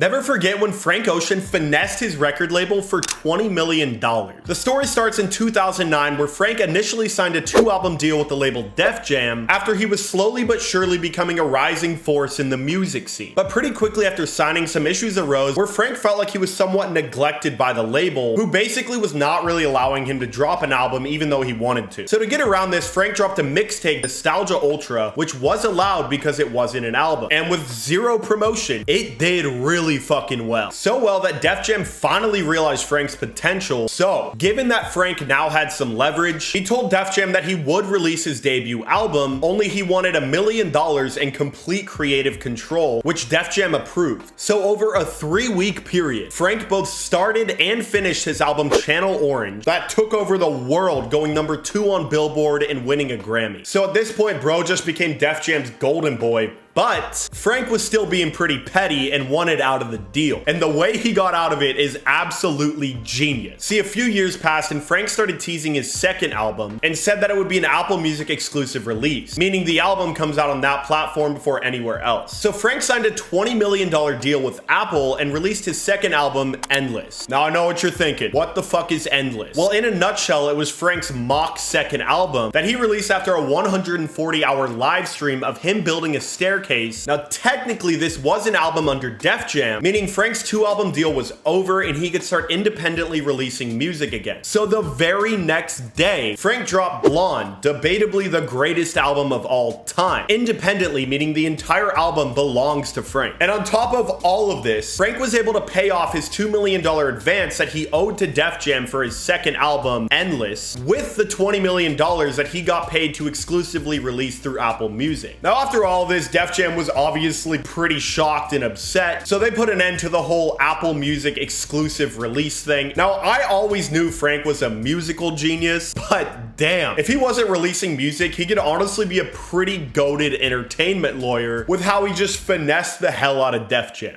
Never forget when Frank Ocean finessed his record label for $20 million. The story starts in 2009 where Frank initially signed a 2-album deal with the label Def Jam after he was slowly but surely becoming a rising force in the music scene. But pretty quickly after signing, some issues arose where Frank felt like he was somewhat neglected by the label, who basically was not really allowing him to drop an album even though he wanted to. So to get around this, Frank dropped a mixtape, Nostalgia Ultra, which was allowed because it wasn't an album. And with zero promotion, it did really fucking well. So well that Def Jam finally realized Frank's potential. So, given that Frank now had some leverage, he told Def Jam that he would release his debut album, only he wanted $1 million and complete creative control, which Def Jam approved. So over a 3-week period, Frank both started and finished his album Channel Orange that took over the world, going number 2 on Billboard and winning a Grammy. So at this point, bro just became Def Jam's golden boy. But Frank was still being pretty petty and wanted out of the deal. And the way he got out of it is absolutely genius. See, a few years passed and Frank started teasing his second album and said that it would be an Apple Music exclusive release, meaning the album comes out on that platform before anywhere else. So Frank signed a $20 million deal with Apple and released his second album, Endless. Now I know what you're thinking. What the fuck is Endless? Well, in a nutshell, it was Frank's mock second album that he released after a 140-hour live stream of him building a staircase. Now, technically, this was an album under Def Jam, meaning Frank's 2-album deal was over and he could start independently releasing music again. So the very next day, Frank dropped Blonde, debatably the greatest album of all time, independently, meaning the entire album belongs to Frank. And on top of all of this, Frank was able to pay off his $2 million advance that he owed to Def Jam for his second album, Endless, with the $20 million that he got paid to exclusively release through Apple Music. Now, after all this, Def Jam was obviously pretty shocked and upset, so they put an end to the whole Apple Music exclusive release thing. Now, I always knew Frank was a musical genius, but damn, if he wasn't releasing music, he could honestly be a pretty goated entertainment lawyer with how he just finessed the hell out of Def Jam.